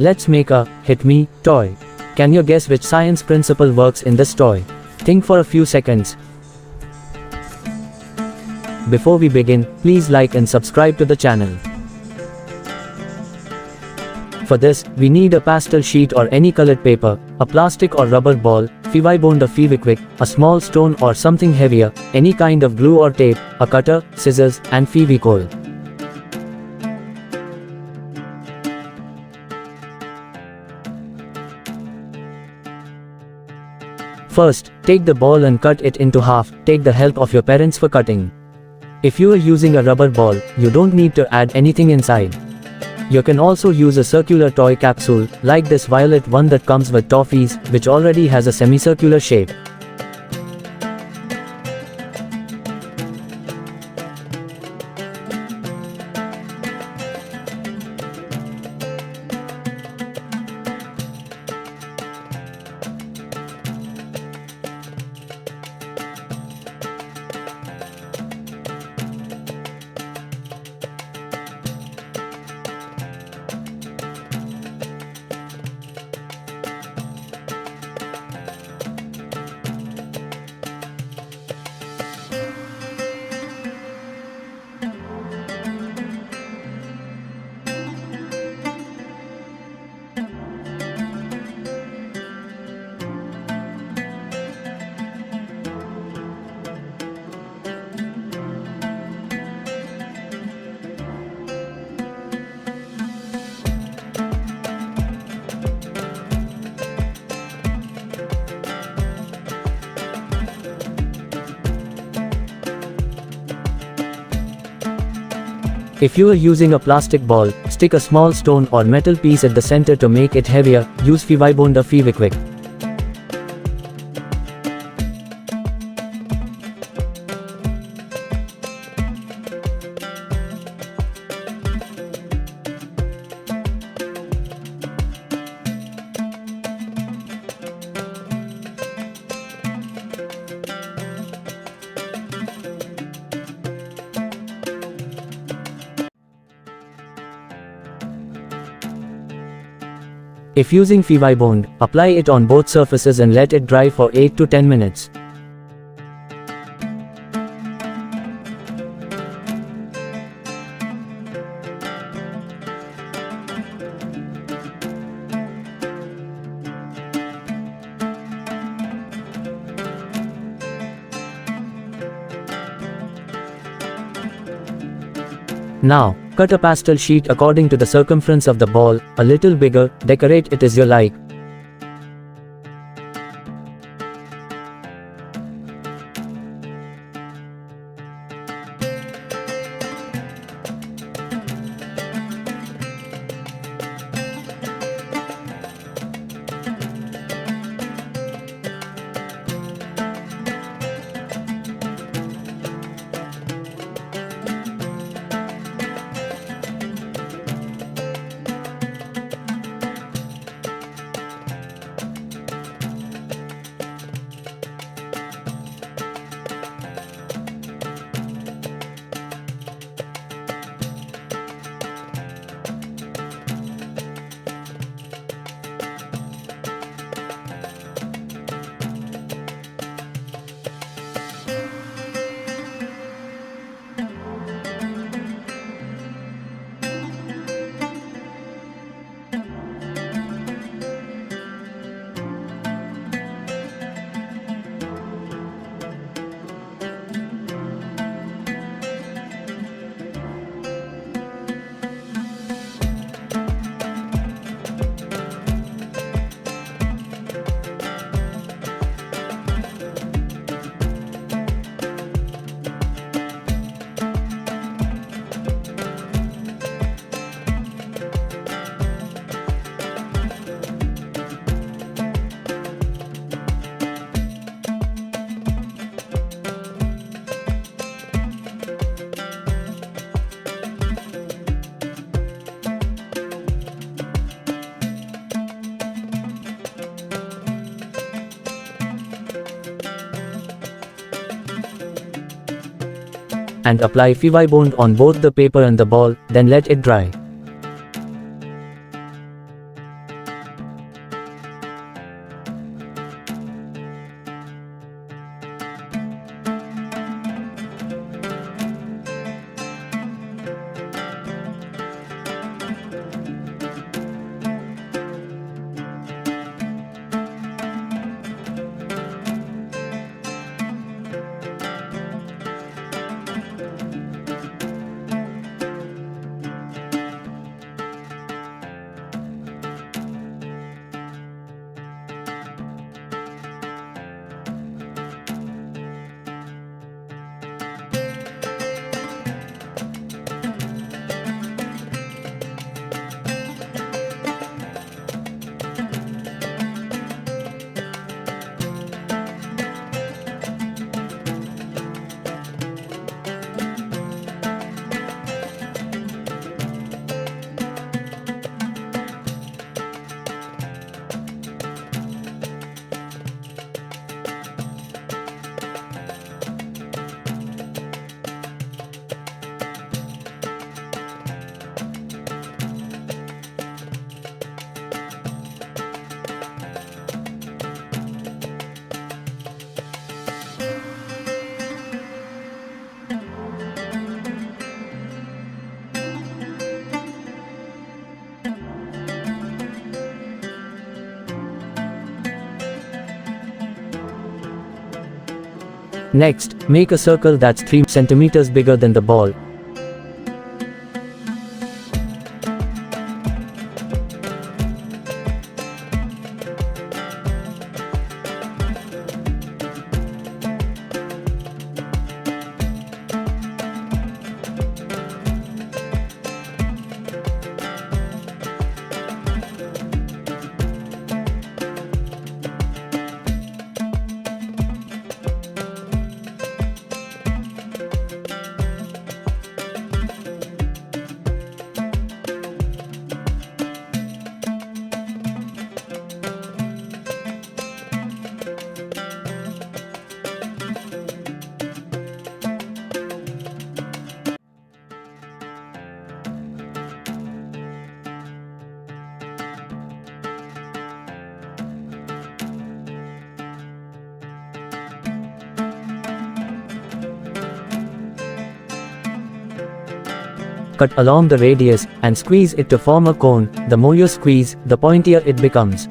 Let's make a hit me toy. Can you guess which science principle works in this toy? Think for a few seconds. Before we begin, please like and subscribe to the channel. For this, we need a pastel sheet or any colored paper, a plastic or rubber ball, Fevibond or Fevikwik, a small stone or something heavier, any kind of glue or tape, a cutter, scissors, and Fevicol. First, take the ball and cut it into half. Take the help of your parents for cutting. If you are using a rubber ball, you don't need to add anything inside. You can also use a circular toy capsule, like this violet one that comes with toffees, which already has a semicircular shape. If you are using a plastic ball, stick a small stone or metal piece at the center to make it heavier. Use Fevibond or Fevikwik. If using Fevibond, apply it on both surfaces and let it dry for 8 to 10 minutes. Now, cut a pastel sheet according to the circumference of the ball, a little bigger. Decorate it as you like. and apply Fevibond on both the paper and the ball, then let it dry. Next, make a circle that's 3 centimeters bigger than the ball. Cut along the radius, and squeeze it to form a cone. The more you squeeze, the pointier it becomes.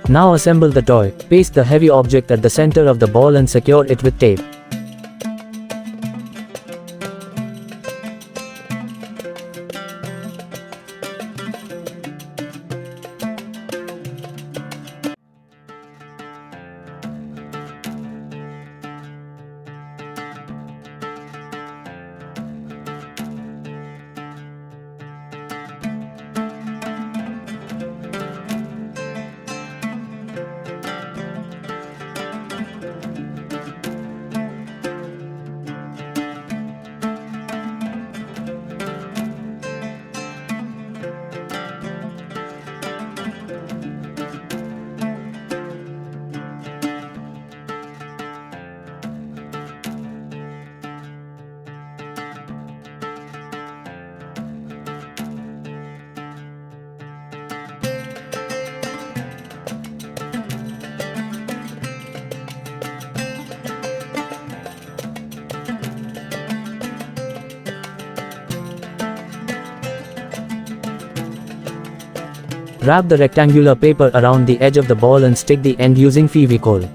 Now assemble the toy. Paste the heavy object at the center of the ball and secure it with tape. Wrap the rectangular paper around the edge of the ball and stick the end using Fevicol.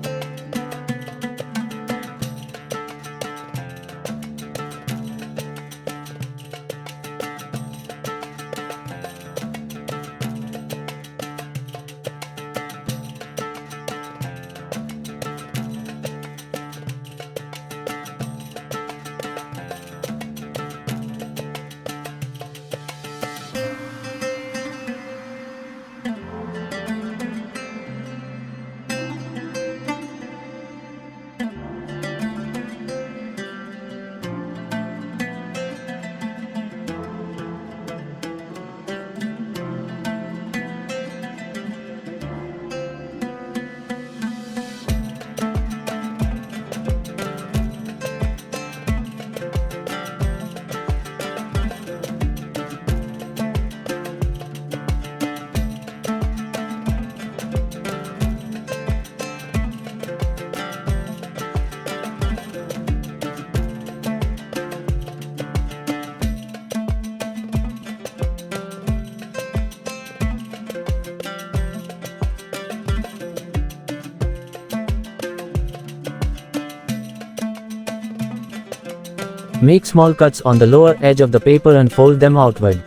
Make small cuts on the lower edge of the paper and fold them outward.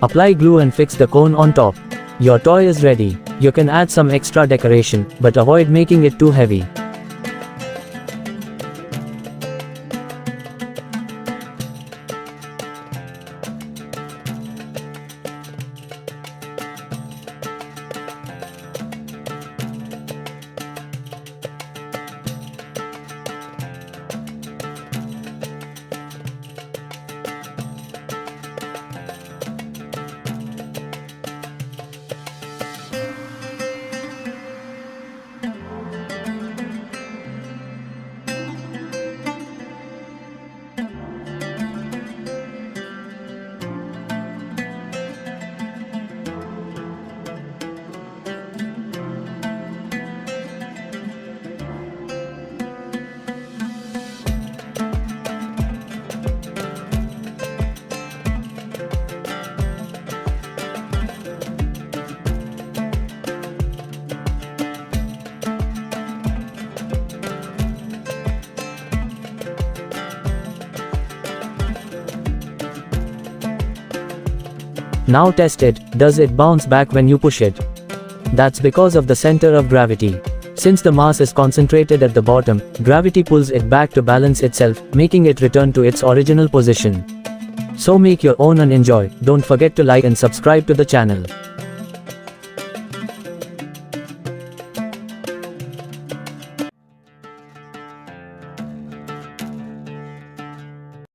Apply glue and fix the cone on top. Your toy is ready. You can add some extra decoration, but avoid making it too heavy. Now test it, does it bounce back when you push it? That's because of the center of gravity. Since the mass is concentrated at the bottom, gravity pulls it back to balance itself, making it return to its original position. So make your own and enjoy. Don't forget to like and subscribe to the channel.